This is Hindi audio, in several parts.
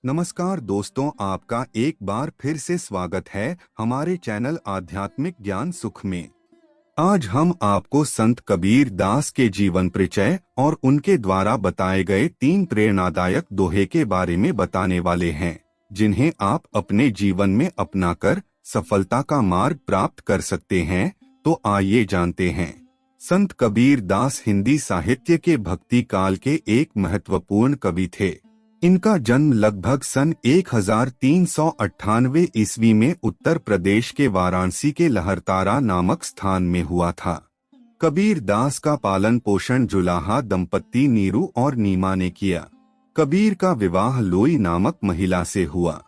नमस्कार दोस्तों, आपका एक बार फिर से स्वागत है हमारे चैनल आध्यात्मिक ज्ञान सुख में। आज हम आपको संत कबीर दास के जीवन परिचय और उनके द्वारा बताए गए 3 प्रेरणादायक दोहे के बारे में बताने वाले हैं, जिन्हें आप अपने जीवन में अपनाकर सफलता का मार्ग प्राप्त कर सकते हैं। तो आइए जानते हैं। संत कबीर दास हिंदी साहित्य के भक्ति काल के एक महत्वपूर्ण कवि थे। इनका जन्म लगभग सन 1398 ईस्वी में उत्तर प्रदेश के वाराणसी के लहरतारा नामक स्थान में हुआ था। कबीर दास का पालन पोषण जुलाहा दंपत्ति नीरू और नीमा ने किया। कबीर का विवाह लोई नामक महिला से हुआ,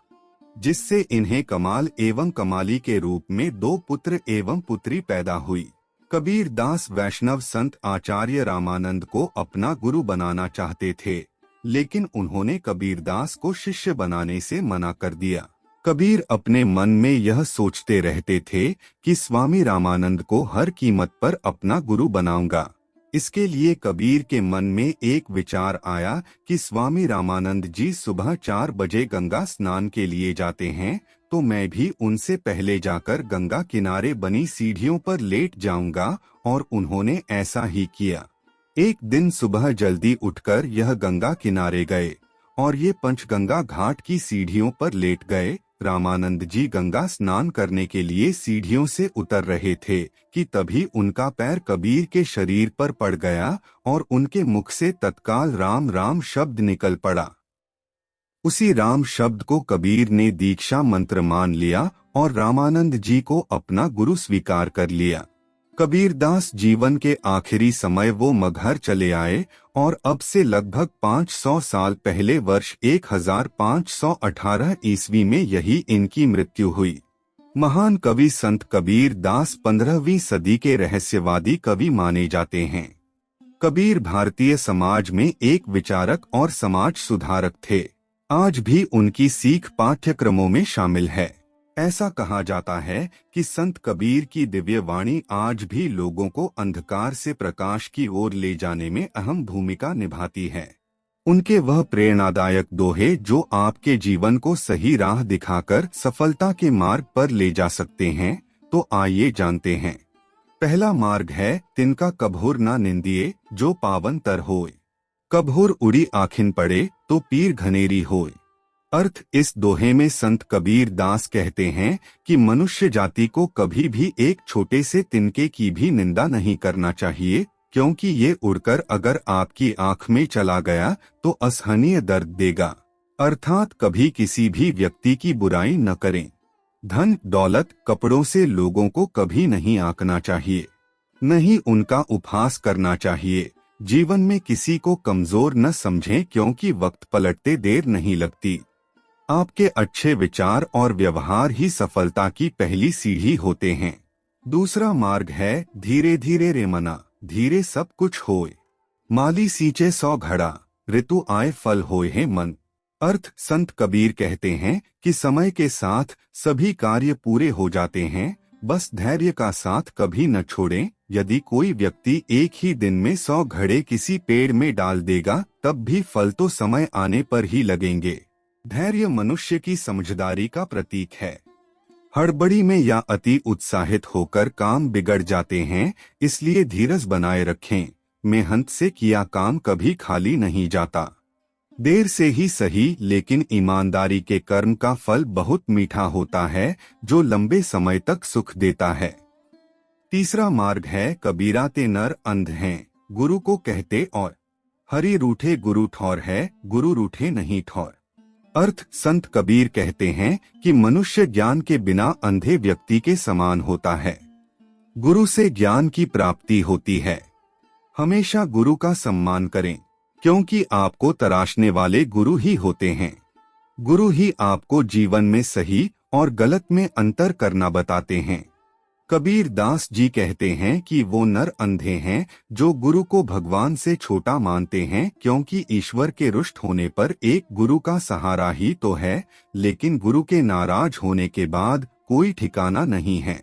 जिससे इन्हें कमाल एवं कमाली के रूप में 2 पुत्र एवं पुत्री पैदा हुई। कबीर दास वैष्णव संत आचार्य रामानंद को अपना गुरु बनाना चाहते थे, लेकिन उन्होंने कबीरदास को शिष्य बनाने से मना कर दिया। कबीर अपने मन में यह सोचते रहते थे कि स्वामी रामानंद को हर कीमत पर अपना गुरु बनाऊंगा। इसके लिए कबीर के मन में एक विचार आया कि स्वामी रामानंद जी सुबह 4 बजे गंगा स्नान के लिए जाते हैं, तो मैं भी उनसे पहले जाकर गंगा किनारे बनी सीढ़ियों पर लेट जाऊंगा, और उन्होंने ऐसा ही किया। एक दिन सुबह जल्दी उठकर यह गंगा किनारे गए और ये पंचगंगा घाट की सीढ़ियों पर लेट गए। रामानंद जी गंगा स्नान करने के लिए सीढ़ियों से उतर रहे थे कि तभी उनका पैर कबीर के शरीर पर पड़ गया और उनके मुख से तत्काल राम राम शब्द निकल पड़ा। उसी राम शब्द को कबीर ने दीक्षा मंत्र मान लिया और रामानंद जी को अपना गुरु स्वीकार कर लिया। कबीरदास जीवन के आखिरी समय वो मगहर चले आए और अब से लगभग 500 साल पहले वर्ष 1518 ईस्वी में यही इनकी मृत्यु हुई। महान कवि संत कबीर दास 15वीं सदी के रहस्यवादी कवि माने जाते हैं। कबीर भारतीय समाज में एक विचारक और समाज सुधारक थे। आज भी उनकी सीख पाठ्यक्रमों में शामिल है। ऐसा कहा जाता है कि संत कबीर की दिव्य वाणी आज भी लोगों को अंधकार से प्रकाश की ओर ले जाने में अहम भूमिका निभाती है। उनके वह प्रेरणादायक दोहे जो आपके जीवन को सही राह दिखाकर सफलता के मार्ग पर ले जा सकते हैं, तो आइए जानते हैं। पहला मार्ग है, तिनका कभुर ना निंदिए जो पावन तर होए। कभुर उड़ी आखिन पड़े तो पीर घनेरी होए। अर्थ, इस दोहे में संत कबीर दास कहते हैं कि मनुष्य जाति को कभी भी एक छोटे से तिनके की भी निंदा नहीं करना चाहिए, क्योंकि ये उड़कर अगर आपकी आंख में चला गया तो असहनीय दर्द देगा। अर्थात कभी किसी भी व्यक्ति की बुराई न करें। धन दौलत कपड़ों से लोगों को कभी नहीं आंकना चाहिए, नहीं उनका उपहास करना चाहिए। जीवन में किसी को कमजोर न समझें, क्योंकि वक्त पलटते देर नहीं लगती। आपके अच्छे विचार और व्यवहार ही सफलता की पहली सीढ़ी होते हैं। दूसरा मार्ग है, धीरे धीरे रे मना धीरे सब कुछ होए। माली सींचे 100 घड़ा ऋतु आए फल होए है मन। अर्थ, संत कबीर कहते हैं कि समय के साथ सभी कार्य पूरे हो जाते हैं, बस धैर्य का साथ कभी न छोड़ें। यदि कोई व्यक्ति एक ही दिन में 100 घड़े किसी पेड़ में डाल देगा, तब भी फल तो समय आने पर ही लगेंगे। धैर्य मनुष्य की समझदारी का प्रतीक है। हड़बड़ी में या अति उत्साहित होकर काम बिगड़ जाते हैं, इसलिए धीरज बनाए रखें। मेहनत से किया काम कभी खाली नहीं जाता। देर से ही सही, लेकिन ईमानदारी के कर्म का फल बहुत मीठा होता है, जो लंबे समय तक सुख देता है। तीसरा मार्ग है, कबीरा ते नर अंध हैं गुरु को कहते और। हरि रूठे गुरु ठौर है, गुरु रूठे नहीं ठौर। अर्थ, संत कबीर कहते हैं कि मनुष्य ज्ञान के बिना अंधे व्यक्ति के समान होता है। गुरु से ज्ञान की प्राप्ति होती है। हमेशा गुरु का सम्मान करें, क्योंकि आपको तराशने वाले गुरु ही होते हैं। गुरु ही आपको जीवन में सही और गलत में अंतर करना बताते हैं। कबीर दास जी कहते हैं कि वो नर अंधे हैं जो गुरु को भगवान से छोटा मानते हैं, क्योंकि ईश्वर के रुष्ट होने पर एक गुरु का सहारा ही तो है, लेकिन गुरु के नाराज होने के बाद कोई ठिकाना नहीं है।